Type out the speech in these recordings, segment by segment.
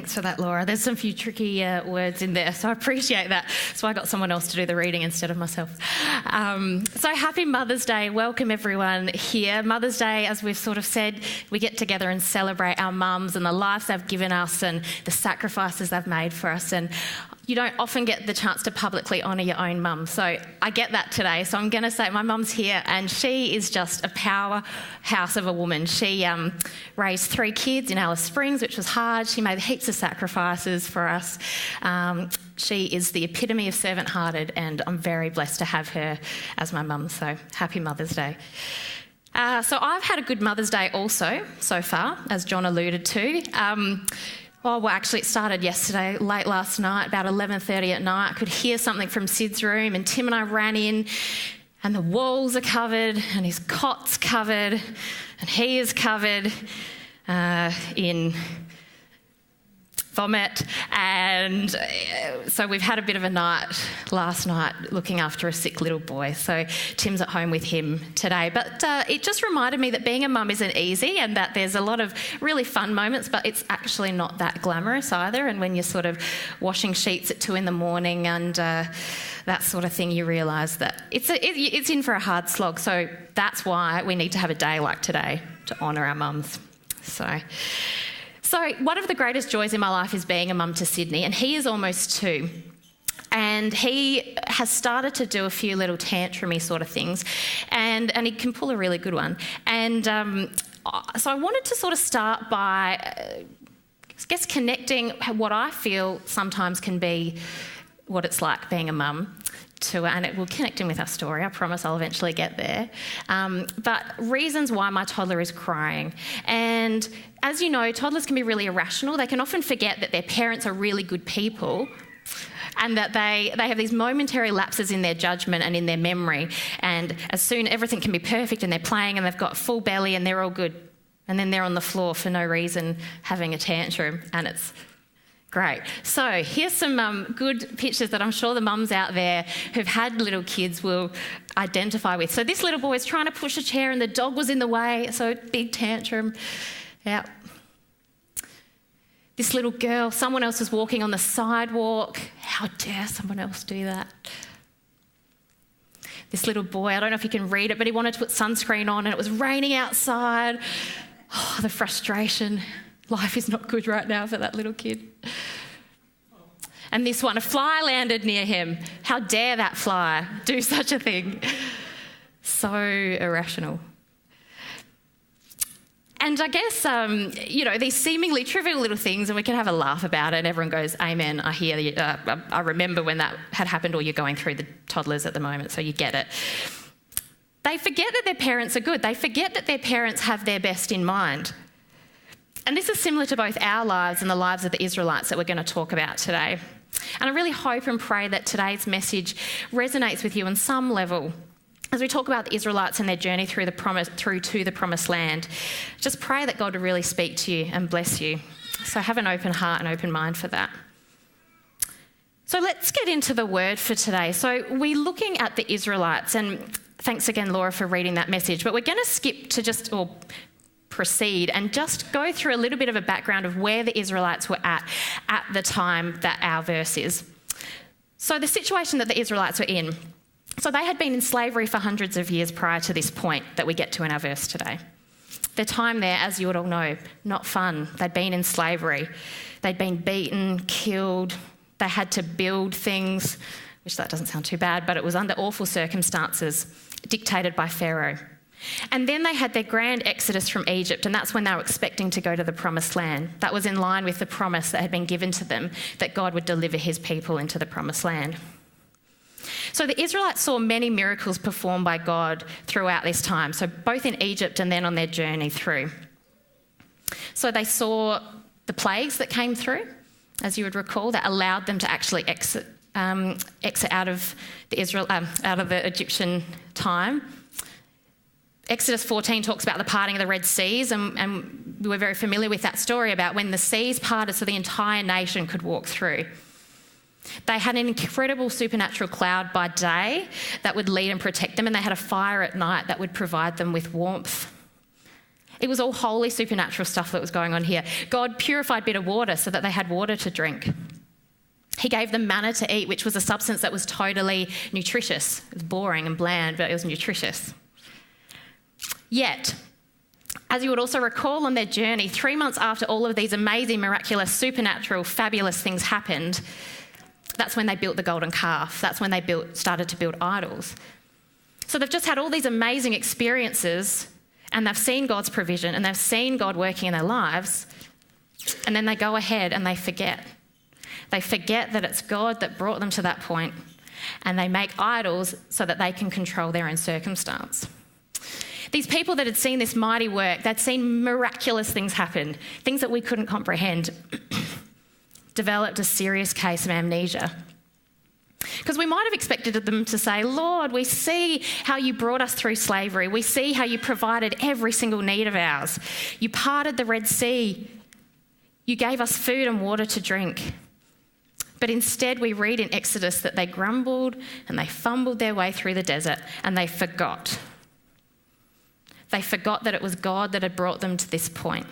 Thanks for that, Laura. There's some few tricky words in there, so I appreciate that. So I got someone else to do the reading instead of myself. So happy Mother's Day. Welcome everyone here. Mother's Day, as we've sort of said, we get together and celebrate our mums and the lives they've given us and the sacrifices they've made for us. And you don't often get the chance to publicly honour your own mum. So I get that today. So I'm going to say my mum's here and she is just a powerhouse of a woman. She raised 3 kids in Alice Springs, which was hard. She made heaps of sacrifices for us. She is the epitome of servant-hearted and I'm very blessed to have her as my mum. So happy Mother's Day. So I've had a good Mother's Day also so far, as John alluded to. Well, actually, it started yesterday, late last night, about 11:30 at night. I could hear something from Sid's room and Tim and I ran in and the walls are covered and his cot's covered and he is covered in vomit. And so we've had a bit of a night last night looking after a sick little boy. So Tim's at home with him today. But it just reminded me that being a mum isn't easy and that there's a lot of really fun moments, but it's actually not that glamorous either. And when you're sort of washing sheets at 2 a.m. and that sort of thing, you realise that it's in for a hard slog. So that's why we need to have a day like today to honour our mums. So one of the greatest joys in my life is being a mum to Sydney, and he is almost 2. And he has started to do a few little tantrumy sort of things, and he can pull a really good one. And so I wanted to sort of start by, I guess, connecting what I feel sometimes can be what it's like being a mum to, and it will connect in with our story. I promise I'll eventually get there. But reasons why my toddler is crying. And as you know, toddlers can be really irrational. They can often forget that their parents are really good people and that they have these momentary lapses in their judgment and in their memory. And as soon everything can be perfect and they're playing and they've got full belly and they're all good. And then they're on the floor for no reason having a tantrum and it's great. So here's some good pictures that I'm sure the mums out there who've had little kids will identify with. So this little boy is trying to push a chair and the dog was in the way, so big tantrum. Yeah. This little girl, someone else was walking on the sidewalk. How dare someone else do that? This little boy, I don't know if you can read it, but he wanted to put sunscreen on and it was raining outside. Oh, the frustration. Life is not good right now for that little kid. And this one, a fly landed near him. How dare that fly do such a thing? So irrational. And I guess, these seemingly trivial little things, and we can have a laugh about it, and everyone goes, amen, I hear you. I remember when that had happened, or you're going through the toddlers at the moment, so you get it. They forget that their parents are good. They forget that their parents have their best in mind. And this is similar to both our lives and the lives of the Israelites that we're going to talk about today. And I really hope and pray that today's message resonates with you on some level. As we talk about the Israelites and their journey through to the promised land, just pray that God will really speak to you and bless you. So have an open heart and open mind for that. So let's get into the word for today. So we're looking at the Israelites, and thanks again, Laura, for reading that message. But we're going to skip to proceed and just go through a little bit of a background of where the Israelites were at the time that our verse is. So the situation that the Israelites were in, so they had been in slavery for hundreds of years prior to this point that we get to in our verse today. Their time there, as you would all know, not fun. They'd been in slavery. They'd been beaten, killed. They had to build things, which that doesn't sound too bad, but it was under awful circumstances dictated by Pharaoh. And then they had their grand exodus from Egypt, and that's when they were expecting to go to the promised land. That was in line with the promise that had been given to them, that God would deliver his people into the promised land. So the Israelites saw many miracles performed by God throughout this time, so both in Egypt and then on their journey through. So they saw the plagues that came through, as you would recall, that allowed them to actually exit out of the Egyptian time. Exodus 14 talks about the parting of the Red Seas, and we're very familiar with that story about when the seas parted so the entire nation could walk through. They had an incredible supernatural cloud by day that would lead and protect them, and they had a fire at night that would provide them with warmth. It was all holy supernatural stuff that was going on here. God purified bitter water so that they had water to drink. He gave them manna to eat, which was a substance that was totally nutritious. It was boring and bland, but it was nutritious. Yet, as you would also recall on their journey, 3 months after all of these amazing, miraculous, supernatural, fabulous things happened, that's when they built the golden calf. That's when they started to build idols. So they've just had all these amazing experiences, and they've seen God's provision, and they've seen God working in their lives, and then they go ahead and they forget. They forget that it's God that brought them to that point, and they make idols so that they can control their own circumstance. These people that had seen this mighty work, they'd seen miraculous things happen, things that we couldn't comprehend, developed a serious case of amnesia. Because we might have expected them to say, Lord, we see how you brought us through slavery. We see how you provided every single need of ours. You parted the Red Sea. You gave us food and water to drink. But instead we read in Exodus that they grumbled and they fumbled their way through the desert and they forgot. They forgot that it was God that had brought them to this point,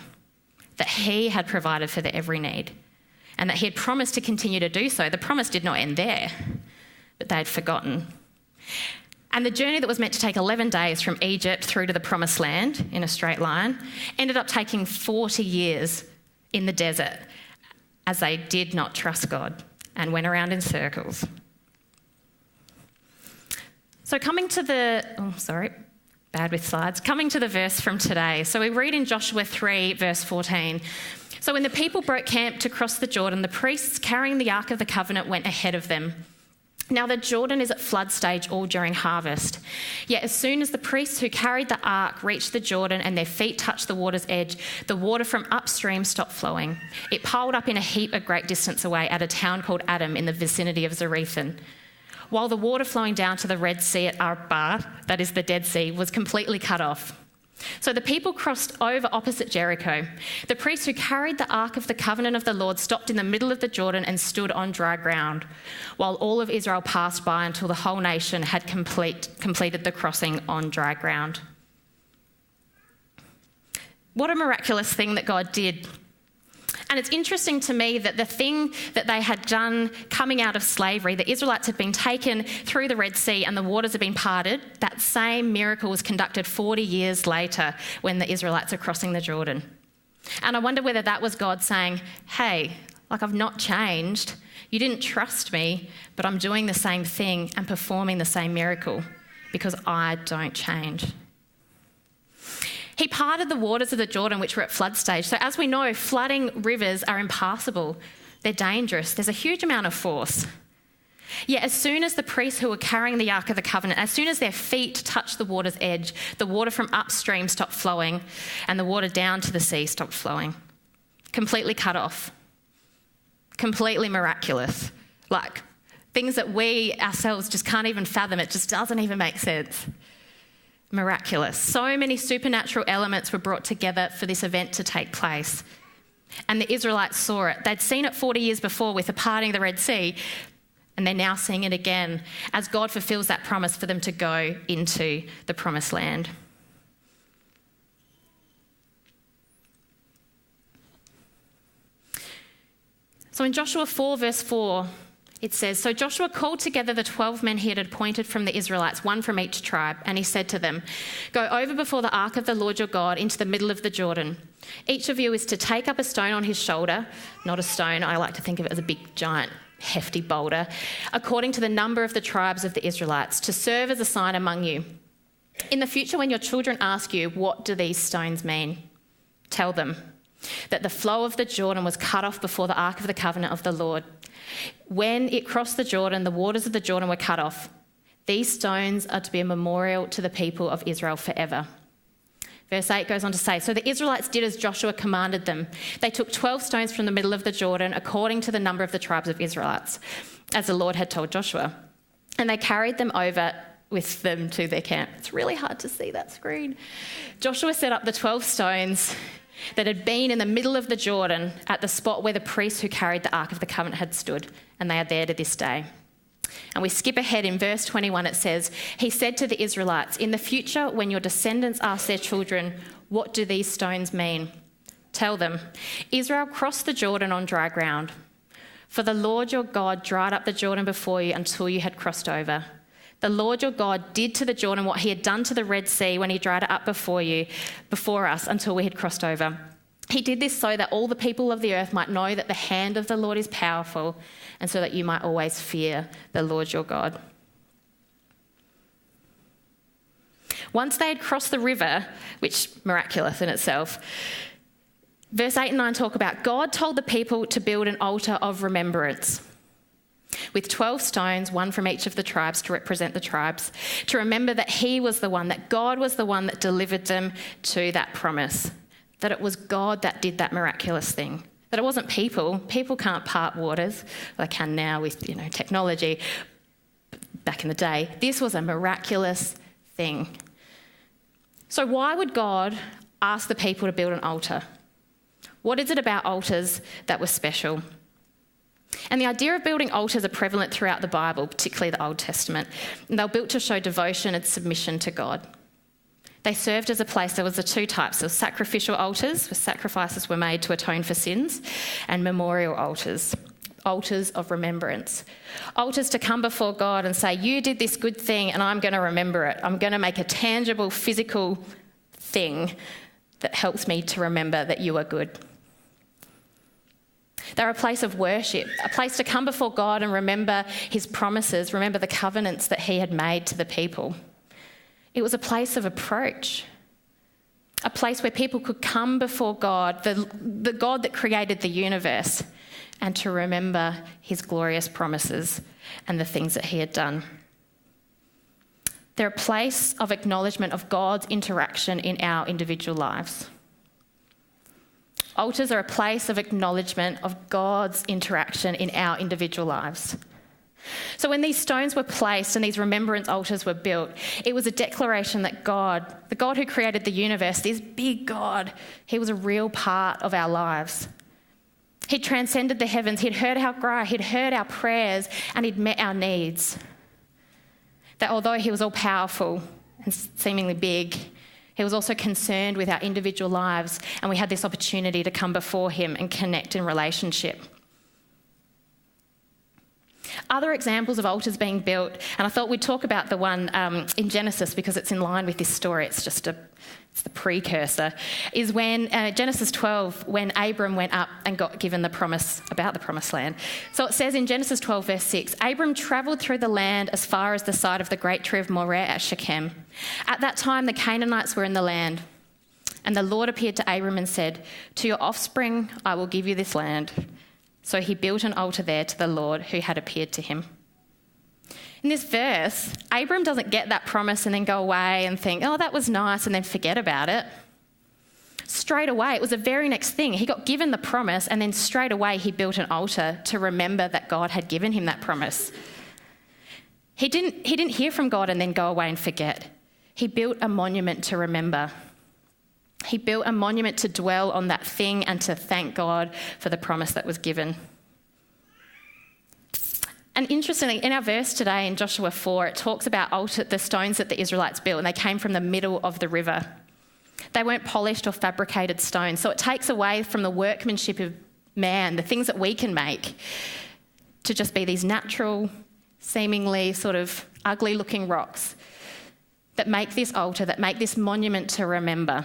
that he had provided for their every need, and that he had promised to continue to do so. The promise did not end there, but they had forgotten. And the journey that was meant to take 11 days from Egypt through to the Promised Land in a straight line ended up taking 40 years in the desert as they did not trust God and went around in circles. So coming to the verse from today. So we read in Joshua 3, verse 14. So when the people broke camp to cross the Jordan, the priests carrying the Ark of the Covenant went ahead of them. Now the Jordan is at flood stage all during harvest. Yet as soon as the priests who carried the Ark reached the Jordan and their feet touched the water's edge, the water from upstream stopped flowing. It piled up in a heap a great distance away at a town called Adam in the vicinity of Zarethan. While the water flowing down to the Red Sea at Arba, that is the Dead Sea, was completely cut off. So the people crossed over opposite Jericho. The priests who carried the Ark of the Covenant of the Lord stopped in the middle of the Jordan and stood on dry ground, while all of Israel passed by until the whole nation had completed the crossing on dry ground. What a miraculous thing that God did. And it's interesting to me that the thing that they had done coming out of slavery, the Israelites had been taken through the Red Sea and the waters had been parted. That same miracle was conducted 40 years later when the Israelites are crossing the Jordan. And I wonder whether that was God saying, hey, I've not changed. You didn't trust me, but I'm doing the same thing and performing the same miracle because I don't change. He parted the waters of the Jordan, which were at flood stage. So as we know, flooding rivers are impassable. They're dangerous. There's a huge amount of force. Yet as soon as the priests who were carrying the Ark of the Covenant, as soon as their feet touched the water's edge, the water from upstream stopped flowing and the water down to the sea stopped flowing. Completely cut off. Completely miraculous. Things that we ourselves just can't even fathom. It just doesn't even make sense. Miraculous. So many supernatural elements were brought together for this event to take place. And the Israelites saw it. They'd seen it 40 years before with the parting of the Red Sea, and they're now seeing it again as God fulfills that promise for them to go into the Promised Land. So in Joshua 4, verse 4, it says, so Joshua called together the 12 men he had appointed from the Israelites, one from each tribe, and he said to them, go over before the ark of the Lord your God into the middle of the Jordan. Each of you is to take up a stone on his shoulder, not a stone, I like to think of it as a big, giant, hefty boulder, according to the number of the tribes of the Israelites, to serve as a sign among you. In the future, when your children ask you, what do these stones mean? Tell them that the flow of the Jordan was cut off before the ark of the covenant of the Lord. When it crossed the Jordan, the waters of the Jordan were cut off. These stones are to be a memorial to the people of Israel forever. Verse 8 goes on to say, so the Israelites did as Joshua commanded them. They took 12 stones from the middle of the Jordan, according to the number of the tribes of Israelites, as the Lord had told Joshua. And they carried them over with them to their camp. It's really hard to see that screen. Joshua set up the 12 stones that had been in the middle of the Jordan at the spot where the priests who carried the Ark of the Covenant had stood, and they are there to this day. And we skip ahead in verse 21, it says, he said to the Israelites, in the future, when your descendants ask their children, What do these stones mean? Tell them, Israel crossed the Jordan on dry ground. For the Lord your God dried up the Jordan before you until you had crossed over. The Lord your God did to the Jordan what he had done to the Red Sea when he dried it up before us until we had crossed over. He did this so that all the people of the earth might know that the hand of the Lord is powerful, and so that you might always fear the Lord your God. Once they had crossed the river, which miraculous in itself, verse 8 and 9 talk about God told the people to build an altar of remembrance with 12 stones, one from each of the tribes to represent the tribes, to remember that he was the one, that God was the one that delivered them to that promise, that it was God that did that miraculous thing, that it wasn't people. People can't part waters. They can now with, technology. Back in the day, this was a miraculous thing. So why would God ask the people to build an altar? What is it about altars that was special? And the idea of building altars are prevalent throughout the Bible, particularly the Old Testament. And they were built to show devotion and submission to God. They served as a place. There was the two types. There were sacrificial altars, where sacrifices were made to atone for sins, and memorial altars, altars of remembrance. Altars to come before God and say, you did this good thing and I'm going to remember it. I'm going to make a tangible, physical thing that helps me to remember that you are good. They're a place of worship, a place to come before God and remember his promises, remember the covenants that he had made to the people. It was a place of approach, a place where people could come before God, the God that created the universe, and to remember his glorious promises and the things that he had done. They're a place of acknowledgement of God's interaction in our individual lives. Altars are a place of acknowledgement of God's interaction in our individual lives. So when these stones were placed and these remembrance altars were built, it was a declaration that God, the God who created the universe, this big God, he was a real part of our lives. He transcended the heavens. He'd heard our cry, he'd heard our prayers, and he'd met our needs. That although he was all powerful and seemingly big, he was also concerned with our individual lives, and we had this opportunity to come before him and connect in relationship. Other examples of altars being built, and I thought we'd talk about the one in Genesis because it's in line with this story. It's the precursor, is when Genesis 12, when Abram went up and got given the promise about the promised land. So it says in Genesis 12, verse 6, Abram travelled through the land as far as the site of the great tree of Moreh at Shechem. At that time, the Canaanites were in the land. And the Lord appeared to Abram and said, to your offspring, I will give you this land. So he built an altar there to the Lord who had appeared to him. In this verse, Abram doesn't get that promise and then go away and think, oh, that was nice, and then forget about it. Straight away, it was the very next thing. He got given the promise, and then straight away he built an altar to remember that God had given him that promise. He didn't hear from God and then go away and forget. He built a monument to remember. He built a monument to dwell on that thing and to thank God for the promise that was given. And interestingly, in our verse today in Joshua 4, it talks about the stones that the Israelites built, and they came from the middle of the river. They weren't polished or fabricated stones, so it takes away from the workmanship of man, the things that we can make, to just be these natural, seemingly sort of ugly-looking rocks that make this altar, that make this monument to remember.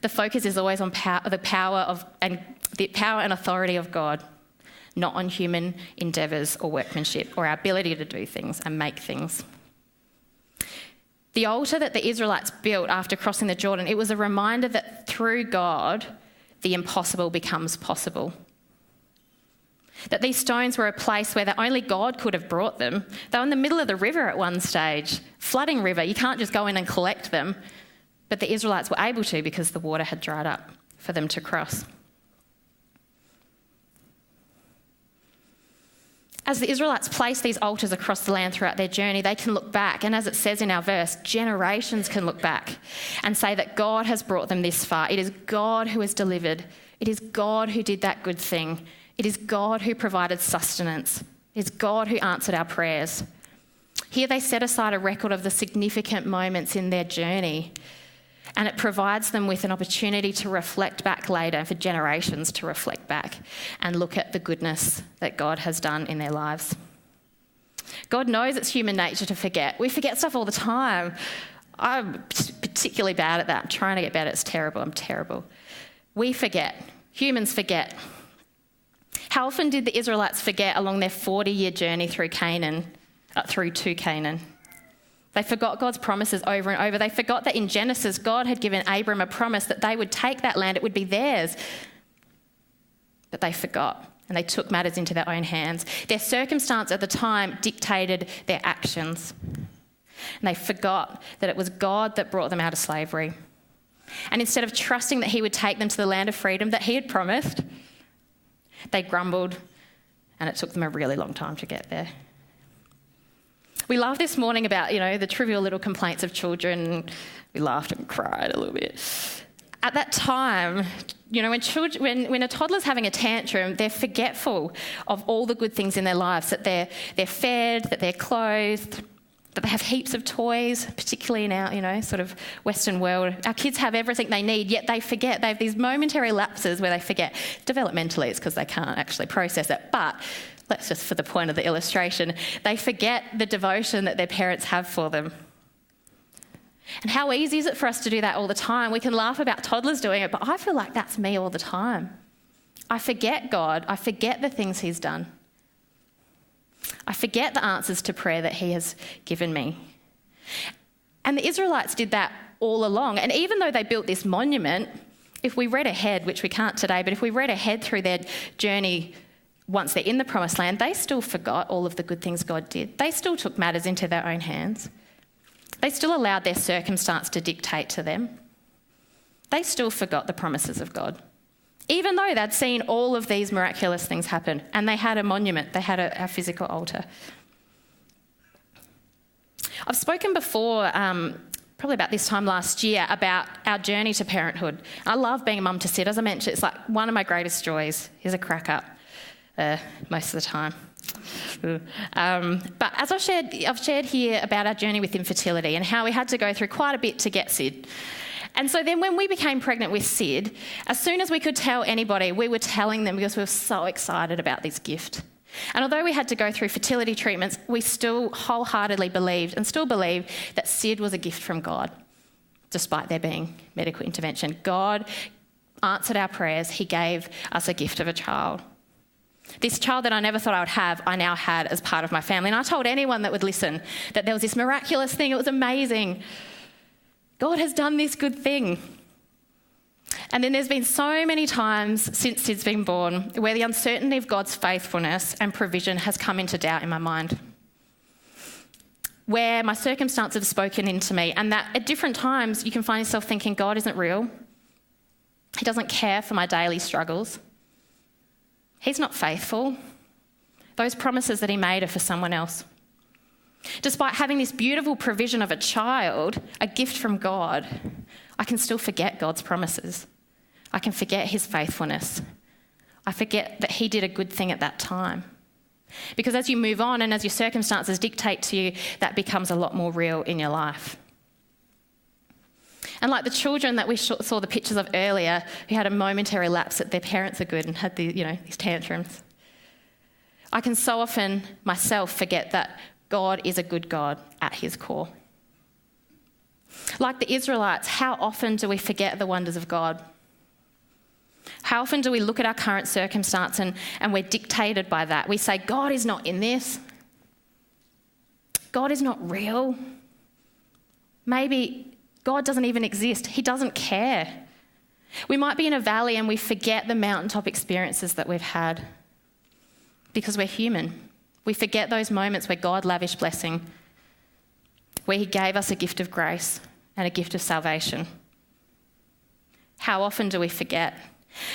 The focus is always on the power and authority of God, not on human endeavours or workmanship or our ability to do things and make things. The altar that the Israelites built after crossing the Jordan, it was a reminder that through God, the impossible becomes possible. That these stones were a place where only God could have brought them. They were in the middle of the river at one stage, flooding river. You can't just go in and collect them. But the Israelites were able to because the water had dried up for them to cross. As the Israelites place these altars across the land throughout their journey, they can look back, and as it says in our verse, generations can look back and say that God has brought them this far. It is God who has delivered. It is God who did that good thing. It is God who provided sustenance. It is God who answered our prayers. Here they set aside a record of the significant moments in their journey. And it provides them with an opportunity to reflect back later, for generations to reflect back and look at the goodness that God has done in their lives. God knows it's human nature to forget. We forget stuff all the time. I'm particularly bad at that. I'm trying to get better. It's terrible. I'm terrible. We forget. Humans forget. How often did the Israelites forget along their 40-year journey through to Canaan? They forgot God's promises over and over. They forgot that in Genesis, God had given Abram a promise that they would take that land, it would be theirs. But they forgot, and they took matters into their own hands. Their circumstance at the time dictated their actions. And they forgot that it was God that brought them out of slavery. And instead of trusting that he would take them to the land of freedom that he had promised, they grumbled, and it took them a really long time to get there. We laughed this morning about, the trivial little complaints of children. We laughed and cried a little bit. At that time, when a toddler's having a tantrum, they're forgetful of all the good things in their lives, that they're fed, that they're clothed, that they have heaps of toys, particularly in our, sort of Western world. Our kids have everything they need, yet they forget. They have these momentary lapses where they forget. Developmentally, it's because they can't actually process it. But let's just, for the point of the illustration, they forget the devotion that their parents have for them. And how easy is it for us to do that all the time? We can laugh about toddlers doing it, but I feel like that's me all the time. I forget God. I forget the things he's done. I forget the answers to prayer that he has given me. And the Israelites did that all along. And even though they built this monument, if we read ahead, which we can't today, but if we read ahead through their journey once they're in the promised land, they still forgot all of the good things God did. They still took matters into their own hands. They still allowed their circumstance to dictate to them. They still forgot the promises of God, even though they'd seen all of these miraculous things happen, and they had a monument, they had a physical altar. I've spoken before, probably about this time last year, about our journey to parenthood. I love being a mum to Sid. As I mentioned, it's like one of my greatest joys. Here's a crack up most of the time. But as I've shared here about our journey with infertility and how we had to go through quite a bit to get Sid. And so then when we became pregnant with Sid, as soon as we could tell anybody, we were telling them because we were so excited about this gift. And although we had to go through fertility treatments, we still wholeheartedly believed and still believe that Sid was a gift from God, despite there being medical intervention. God answered our prayers. He gave us a gift of a child. This child that I never thought I would have, I now had as part of my family. And I told anyone that would listen that there was this miraculous thing. It was amazing. God has done this good thing. And then there's been so many times since Sid's been born where the uncertainty of God's faithfulness and provision has come into doubt in my mind, where my circumstances have spoken into me, and that at different times you can find yourself thinking God isn't real. He doesn't care for my daily struggles. He's not faithful. Those promises that he made are for someone else. Despite having this beautiful provision of a child, a gift from God, I can still forget God's promises. I can forget his faithfulness. I forget that he did a good thing at that time. Because as you move on and as your circumstances dictate to you, that becomes a lot more real in your life. And like the children that we saw the pictures of earlier, who had a momentary lapse that their parents are good and had these tantrums, I can so often myself forget that God is a good God at his core. Like the Israelites, how often do we forget the wonders of God? How often do we look at our current circumstance and we're dictated by that? We say, God is not in this. God is not real. Maybe God doesn't even exist. He doesn't care. We might be in a valley and we forget the mountaintop experiences that we've had because we're human. We forget those moments where God lavished blessing, where he gave us a gift of grace and a gift of salvation. How often do we forget?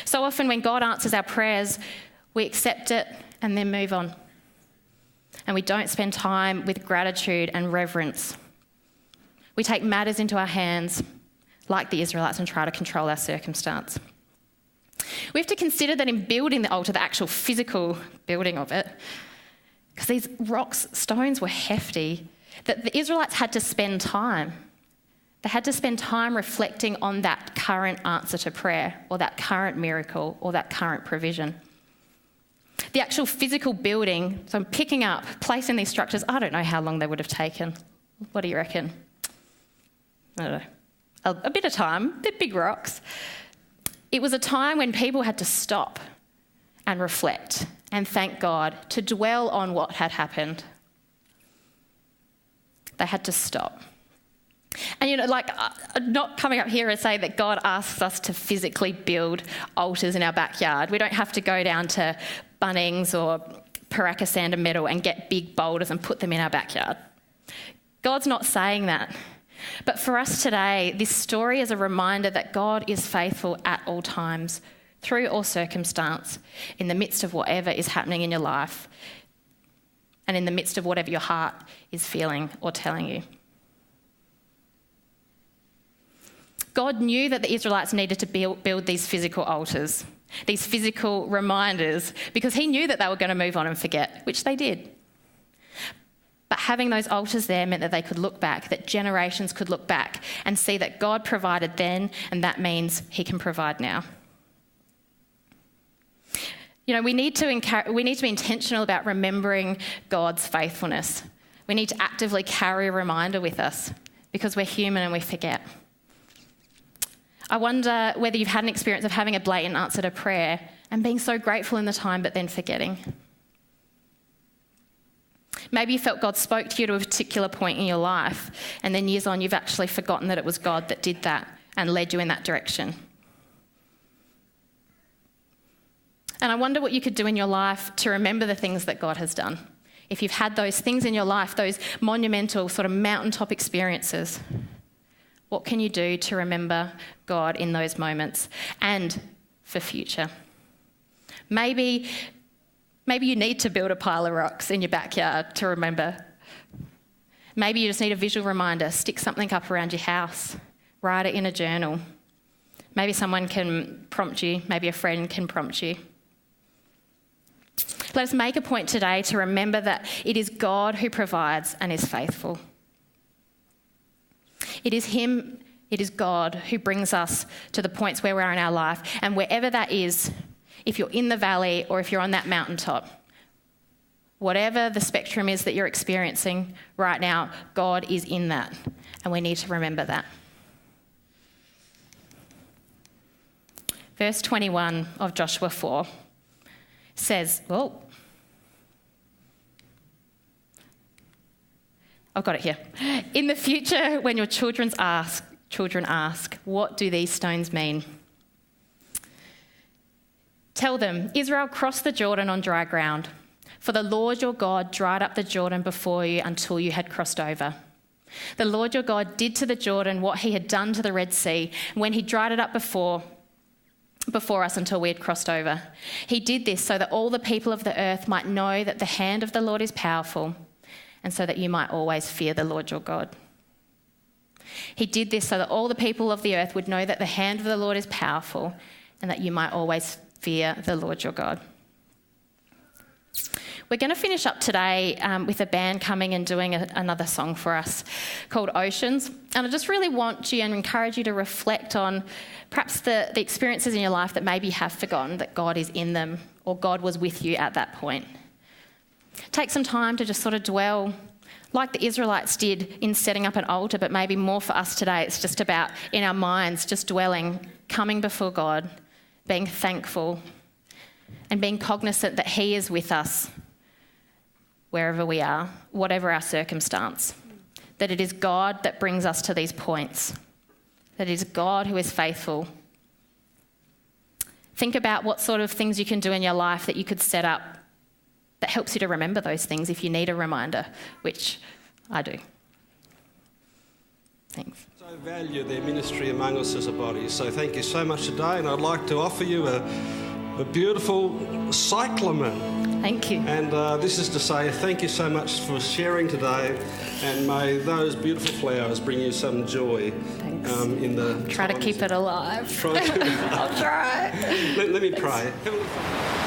So often when God answers our prayers, we accept it and then move on. And we don't spend time with gratitude and reverence. We take matters into our hands like the Israelites and try to control our circumstance. We have to consider that in building the altar, the actual physical building of it, because these stones were hefty, that the Israelites had to spend time. They had to spend time reflecting on that current answer to prayer, or that current miracle, or that current provision. The actual physical building, so I'm picking up, placing these structures, I don't know how long they would have taken. What do you reckon? I don't know. A bit of time. They're big rocks. It was a time when people had to stop and reflect and thank God, to dwell on what had happened. They had to stop. And I'm not coming up here and say that God asks us to physically build altars in our backyard. We don't have to go down to Bunnings or Paraka Sand and Metal and get big boulders and put them in our backyard. God's not saying that. But for us today, this story is a reminder that God is faithful at all times, through all circumstance, in the midst of whatever is happening in your life, and in the midst of whatever your heart is feeling or telling you. God knew that the Israelites needed to build these physical altars, these physical reminders, because he knew that they were going to move on and forget, which they did. But having those altars there meant that they could look back, that generations could look back and see that God provided then, and that means he can provide now. We need to be intentional about remembering God's faithfulness. We need to actively carry a reminder with us, because we're human and we forget. I wonder whether you've had an experience of having a blatant answer to prayer and being so grateful in the time, but then forgetting. Maybe you felt God spoke to you to a particular point in your life, and then years on you've actually forgotten that it was God that did that and led you in that direction. And I wonder what you could do in your life to remember the things that God has done. If you've had those things in your life, those monumental sort of mountaintop experiences, what can you do to remember God in those moments and for future? Maybe you need to build a pile of rocks in your backyard to remember. Maybe you just need a visual reminder. Stick something up around your house. Write it in a journal. Maybe someone can prompt you. Maybe a friend can prompt you. Let us make a point today to remember that it is God who provides and is faithful. It is God who brings us to the points where we are in our life, and wherever that is, if you're in the valley or if you're on that mountaintop, whatever the spectrum is that you're experiencing right now, God is in that, and we need to remember that. Verse 21 of Joshua 4 says, I've got it here. In the future, when your children ask, what do these stones mean? Tell them, Israel crossed the Jordan on dry ground, for the Lord your God dried up the Jordan before you until you had crossed over. The Lord your God did to the Jordan what he had done to the Red Sea when he dried it up before us until we had crossed over. He did this so that all the people of the earth might know that the hand of the Lord is powerful, and so that you might always fear the Lord your God. He did this so that all the people of the earth would know that the hand of the Lord is powerful, and that you might always fear the Lord your God. We're going to finish up today with a band coming and doing another song for us called Oceans. And I just really want you and encourage you to reflect on perhaps the experiences in your life that maybe you have forgotten that God is in them, or God was with you at that point. Take some time to just sort of dwell like the Israelites did in setting up an altar, but maybe more for us today. It's just about, in our minds, just dwelling, coming before God, being thankful, and being cognizant that he is with us wherever we are, whatever our circumstance. That it is God that brings us to these points. That it is God who is faithful. Think about what sort of things you can do in your life that you could set up that helps you to remember those things if you need a reminder, which I do. Thanks. I value their ministry among us as a body, so thank you so much today, and I'd like to offer you a beautiful cyclamen. Thank you. And this is to say thank you so much for sharing today, and may those beautiful flowers bring you some joy. Thanks. In the Try to keep it alive. I'll try. Let me pray. Heavenly Father,